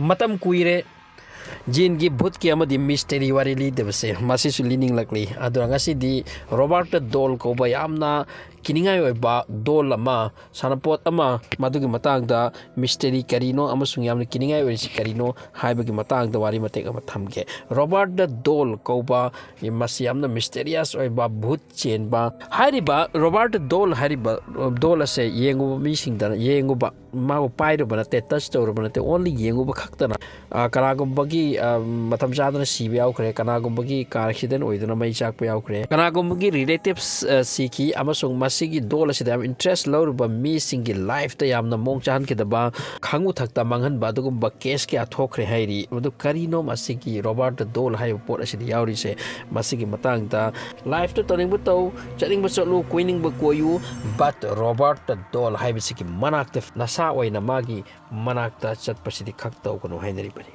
Matam kuire Jin gi bhoot ki amadi mystery wari li debse masi su lining lakli adura ngasi di Robert Dole ko ba yamna kiningai oiba dol ama sanapot ama madugi matang da mystery karino amasung yamna kiningai oi karino haibagi matang da wari matek ama thamge Robert Dole ko ba masi yamna mysterious oiba bhoot chenba hariba Robert Dole hariba dol ase yengu mi singda yengu ba ma pai ro banate touch to ro banate only yengu ba khaktana kanagum bagi matam jadana sibi yaukre kanagum bagi car accident oiduna mai chak pa yaukre kanagum bagi relatives siki amasung masigi dol ase da interest lor ba mi singi life ta yamna mong chan ke da ba khangu thakta manghan ba dugum ba case ke athokre hairi madu karino masigi Robert Dole hai pot ase yauri se masigi matang da life to toning bu to chaning ba cholu koining ba koyu but Robert Dole hai bisiki manak nasa oina magi manakta chatpasidi khakta kono hainari bani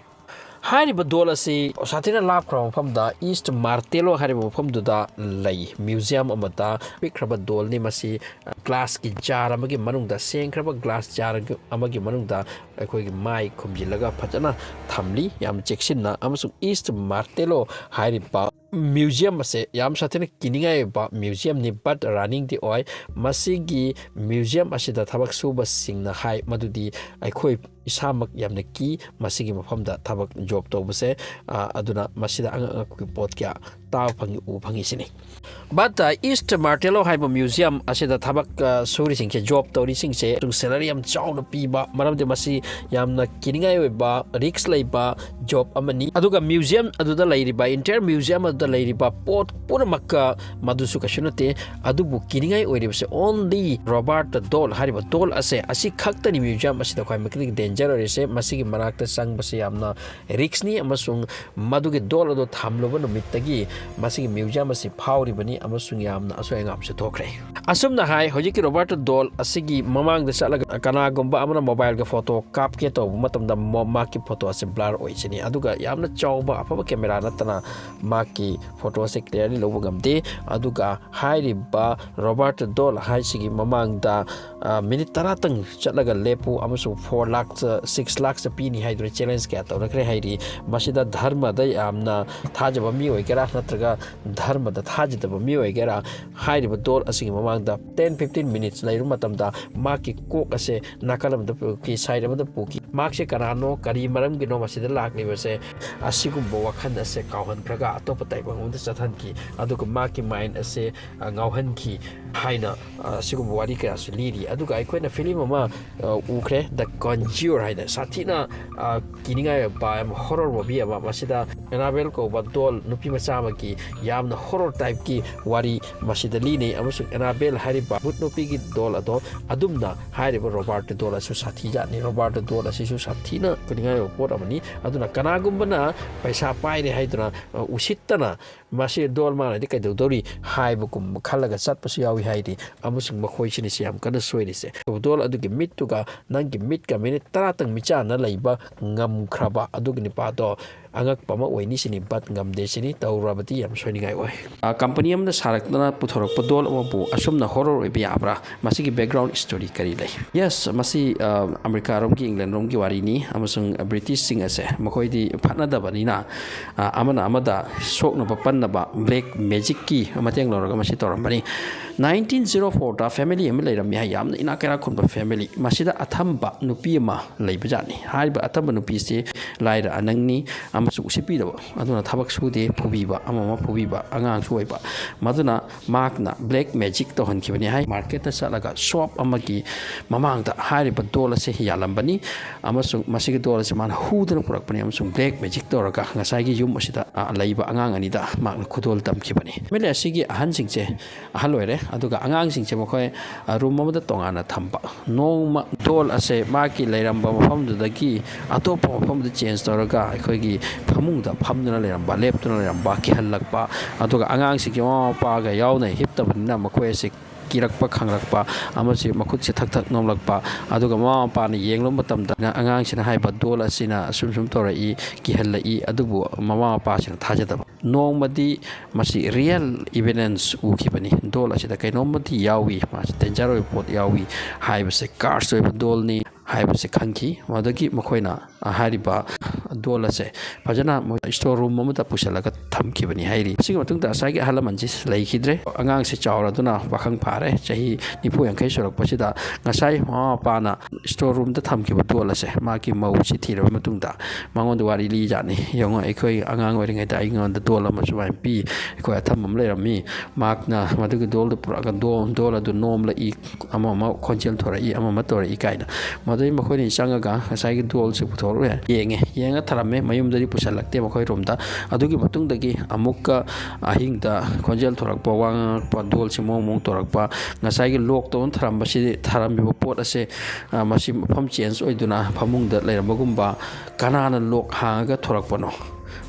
hariba dol ase sathina lap khra mafam da East Martello hariba mafam duda lei museum amata pikraba dol ni masi glass ki jar amagi manung da sengkraba glass jar amagi manung da akhoi gi mai khumjilaga phajana thamli yam cheksinna amasung East Martello hariba museum ase yam sathina kiningai ba museum ni but running the oil masigi museum ase da thabak suba singna hai madudi akhoi isamak yamna ki masigi mafam da thabak job to base aduna masida anga pot kya ta phangi u phangi sini but East Martello haiba museum asida thabak suri singche job to ri singche tung salary am chawna piba maram de masi yamna kiningai ba risk leiba job amani aduga museum aduda leiriba entire museum aduda leiriba pot punamakka madusu kashunate adubu kiningai oiribse only Robert Dole hariba Dole ase asi khaktani museum asida khoi makni danger ore masigi marakta sang base yamna risk ni amasung madugi Dole do thamloba numittagi masigi museum ase phawri bani amasung yamna asoi ngam se thokre asumna hai hojiki Robert Dole asigi mamang da chala kana gomba amana mobile ga photo kap ke to matam da maki photo ase blur oichini aduga yamna chawba afaba camera natana maki photo ase clearly lobo gamde aduga hai ba Robert Dole hai sigi mamang da minute taratang chatlaga lepu amasung 4 lakh 6 lakh pini haidre challenge kya to rakre hairi masida dharma da yamna thajaba mi oigera natraga dharma da thajaba mi oigera hairi ba Dole asigi mamang da 10-15 minutes lairu matam da maki kok ase nakalam da ki side da puki mak se karano kari maram gino masida lakni base asigu bo wakhan ase kauhan praga atop tai bang da chathan ki aduga maki mind ase ngauhan ki haina asigu wari ka asuliri aduga aikoina film ama ukre the conjure haida sathina kiningai ba horror movie ama masida Annabelle ko ba Dole nupi macha ma ki yamna horror type ki wari masida line amasung Annabelle hariba bhoot nupi ki Dole ado adumna hariba Robert Dole su sathi ja ni Robert Dole su sathina kiningai pot amani aduna kanagumbana paisa paire haiduna usittana masi Dole ma de kai dori haibu kum khalaga chatpasu yawi haidi amusung makhoi sini siam kana soiri se Dole adugi mittuga nangi mitka minute taratang micha na laiba ngam khraba adugi ni pa do angak pama oini sini bat ngam de sini taurabati yam soini gai oi company amna sarakna puthorok Dole amabu asumna horror oi biabra masigi background story kari lai yes masi America rom ki England rom ki wari ni amasung British sing ase makoi di phatna da bani na amana amada sokna papan na ba black magic ki amateng loraga masi toram bani 1904 da family am leiram ya yamna ina kara khun ba family masida athamba nupi ma leibajani haiba athamba nupi se laira anangni amasu usipi da aduna thabak sude phubiba amama phubiba angang suiba maduna makna black magic to han kibani hai market ta salaga shop amagi mamang da haiba Dole se yalambani amasu masigi Dole se man hudana purakpani amasung black magic to raga ngasai gi yum asida laiba angang ani da makna khudol tam kibani mele asigi ahan singche ahal loire aduga angang singche mokhoi room amada tongana thamba noma Dole ase maki leiramba mafam dagi atopa mafam da change toraga akhoi gi phamung da phamduna leiramba leptuna leiramba ki halakpa aduga angang sigi ma pa ga yauna hiptabana makhoi se kirakpa khangrakpa amasi makhut se thak thak nomlakpa aduga ma pa ni yenglo matam da angang sina haiba Dole asina sum torai ki hallai adubu mama pa sina thajadaba nongmadi masi real evidence ukibani Dole asida kai nomadi yawi ma danger report yawi haiba se cars Dole ni haiba se khangki madagi makhoina ꯍꯥꯏꯔꯤꯕ ꯗꯣꯜ ꯑꯁꯦ ꯐꯖꯅ ꯃꯣꯏ store room ꯑꯃꯗ ꯄꯨꯁꯤꯜꯂꯒ ꯊꯝꯈꯤꯕꯅꯤ ꯍꯥꯏꯔꯤ ꯃꯁꯤꯒꯤ ꯃꯇꯨꯡꯗ ꯉꯁꯥꯏꯒꯤ ꯑꯍꯜ ꯂꯃꯟꯁꯤ ꯂꯩꯈꯤꯗ꯭ꯔꯦ ꯑꯉꯥꯡꯁꯤ ꯆꯥꯎꯔꯗꯨꯅ ꯄꯥꯈꯪ ꯐꯥꯔꯦ ꯆꯍꯤ 40-50 ꯁꯨꯔꯛꯄꯁꯤꯗ ꯉꯁꯥꯏ ꯃꯃꯥ ꯃꯄꯥꯅ ꯁ꯭ꯇꯣꯔ ꯔꯨꯝꯗ ꯊꯝꯈꯤꯕ ꯗꯣꯜ ꯑꯁꯦ ꯃꯥꯒꯤ ꯃꯧꯁꯤ ꯊꯤꯔꯕ ꯃꯇꯨꯡꯗ ꯃꯉꯣꯟꯗ ꯋꯥꯔꯤ ꯂꯤꯖꯥꯠꯅꯤ ꯌꯦꯡꯉꯣ ꯑꯩꯈꯣꯏ ꯑꯉꯥꯡ ꯑꯣꯏꯔꯤꯉꯩꯗ ꯑꯩꯉꯣꯟꯗ ꯗꯣꯜ ꯑꯃ ꯁꯨꯃꯥꯏꯅ ꯄꯤ ꯑꯩꯈꯣꯏ ꯑꯊꯝꯕ ꯑꯃ ꯂꯩꯔꯝꯃꯤ ꯃꯍꯥꯛꯅ ꯃꯗꯨꯒꯤ ꯗꯣꯜꯗꯨ ꯄꯨꯔꯛꯑꯒ ꯗꯣꯜ ꯑꯗꯨ ꯅꯣꯝꯂꯛꯏ ꯑꯃ ꯈꯣꯟꯖꯦꯜ ꯊꯣꯔꯛꯏ ꯑꯃ ꯇꯧꯔꯛꯏ ꯀꯥꯏꯅ ꯃꯗꯨꯗꯩ ꯃꯈꯣꯏꯅ ꯆꯪꯉꯒ ꯉꯁꯥꯏꯒꯤ ꯗꯣꯜꯁꯤ ꯄꯨꯊꯣꯛꯂꯨꯔꯦ ꯌꯦꯡꯉ ꯊꯔꯝꯃꯦ ꯃꯌꯨꯝꯗꯗꯤ ꯄꯨꯁꯜꯂꯛꯇꯦ ꯃꯈꯣꯏꯔꯣꯝꯗ ꯑꯗꯨꯒꯤ ꯃꯇꯨꯡꯗꯒꯤ ꯑꯃꯨꯛꯀ ꯑꯍꯤꯡꯗ ꯈꯣꯟꯖꯦꯜ ꯊꯣꯔꯛꯄ ꯋꯥ ꯉꯥꯡꯉꯛꯄ ꯗꯣꯜꯁꯤ ꯃꯑꯣꯡ ꯇꯧꯔꯛꯄ ꯉꯁꯥꯏꯒꯤ ꯂꯣꯛ ꯇꯧꯅ ꯊꯔꯝꯃꯤꯕ ꯄꯣꯠ ꯑꯁꯦ ꯃꯁꯤ ꯃꯐꯝ ꯆꯦꯟꯖ ꯑꯣꯏꯗꯨꯅ ꯐꯃꯨꯡꯗ ꯂꯩꯔꯝꯕꯒꯨꯝꯕ ꯀꯅꯥꯅ ꯂꯣꯛ ꯍꯥꯡꯉꯒ ꯊꯣꯔꯛꯄꯅꯣ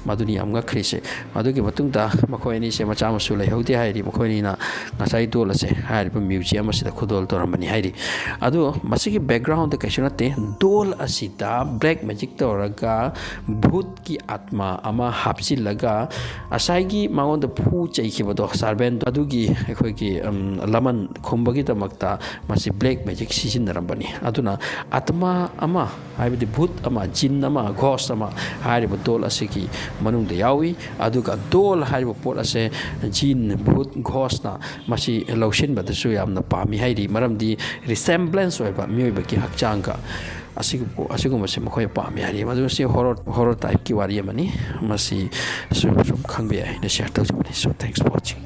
ꯃꯗꯨꯅꯤ ꯌꯥꯝ ꯉꯛꯈ꯭ꯔꯤꯁꯦ ꯑꯗꯨꯒꯤ ꯃꯇꯨꯡꯗ ꯃꯈꯣꯏ ꯑꯅꯤꯁꯦ ꯃꯆꯥ ꯃꯁꯨ ꯂꯩꯍꯧꯗꯦ ꯍꯥꯏꯔꯤ ꯃꯈꯣꯏ ꯑꯅꯤꯅ ꯉꯁꯥꯏ ꯗꯣꯜ ꯑꯁꯦ ꯍꯥꯏꯔꯤꯕ ꯃ꯭ꯌꯨꯖꯤꯌꯝ ꯑꯁꯤꯗ ꯈꯨꯗꯣꯜ ꯇꯧꯔꯝꯕꯅꯤ ꯍꯥꯏꯔꯤ ꯑꯗꯣ ꯃꯁꯤꯒꯤ ꯕꯦꯛꯒ꯭ꯔꯥꯎꯟꯗ ꯀꯩꯁꯨ ꯅꯠꯇꯦ ꯗꯣꯜ ꯑꯁꯤꯗ ꯕ꯭ꯂꯦꯛ ꯃꯦꯖꯤꯛ ꯇꯧꯔꯒ ꯚꯨꯠꯀꯤ ꯑꯥꯠꯃꯥ ꯑꯃ ꯍꯥꯞꯆꯤꯜꯂꯒ ꯉꯁꯥꯏꯒꯤ ꯃꯉꯣꯟꯗ ꯐꯨ ꯆꯩꯈꯤꯕꯗꯣ ꯁꯥꯔꯕꯦꯟ ꯑꯗꯨꯒꯤ ꯑꯩꯈꯣꯏꯒꯤ ꯂꯃꯟ ꯈꯨꯝꯕꯒꯤꯗꯃꯛꯇ ꯃꯁꯤ ꯕ꯭ꯂꯦꯛ ꯃꯦꯖꯤꯛ ꯁꯤꯖꯤꯟꯅꯔꯝꯕꯅꯤ ꯑꯗꯨꯅ ꯑꯥꯠꯃꯥ ꯑꯃ ꯍꯥꯏꯕꯗꯤ ꯚꯨꯠ ꯑꯃ ꯖꯤꯟ ꯑꯃ ꯘꯣꯁ ꯑꯃ ꯍꯥꯏꯔꯤꯕ ꯗꯣꯜ ꯑꯁꯤꯒꯤ ꯃꯅꯨꯡꯗ ꯌꯥꯎꯏ ꯑꯗꯨꯒ ꯗꯣꯜ ꯍꯥꯏꯔꯤꯕ ꯄꯣꯠ ꯑꯁꯦ ꯖꯤꯟ ꯚꯨꯠ ꯘꯣꯁꯅ ꯃꯁꯤ ꯂꯧꯁꯤꯟꯕꯗꯁꯨ ꯌꯥꯝꯅ ꯄꯥꯝꯃꯤ ꯍꯥꯏꯔꯤ ꯃꯔꯝꯗꯤ ꯔꯤꯁꯦꯝꯕ꯭ꯂꯦꯟꯁ ꯑꯣꯏꯕ ꯃꯤꯑꯣꯏꯕꯒꯤ ꯍꯛꯆꯥꯡꯒ ꯑꯁꯤꯒꯨꯝꯕꯁꯦ ꯃꯈꯣꯏ ꯄꯥꯝꯃꯤ ꯍꯥꯏꯔꯤ ꯃꯗꯨ ꯃꯁꯤ ꯍꯣꯔꯔ ꯇꯥꯏꯞꯀꯤ ꯋꯥꯔꯤ ꯑꯃꯅꯤ ꯃꯁꯤ ꯁꯨꯝ ꯈꯪꯕ ꯌꯥꯏ ꯑꯩꯅ ꯁꯤꯌꯔ ꯇꯧꯖꯕꯅꯤ ꯁꯣ ꯊꯦꯡꯛꯁ ꯐꯣꯔ ꯋꯥꯆꯤꯡ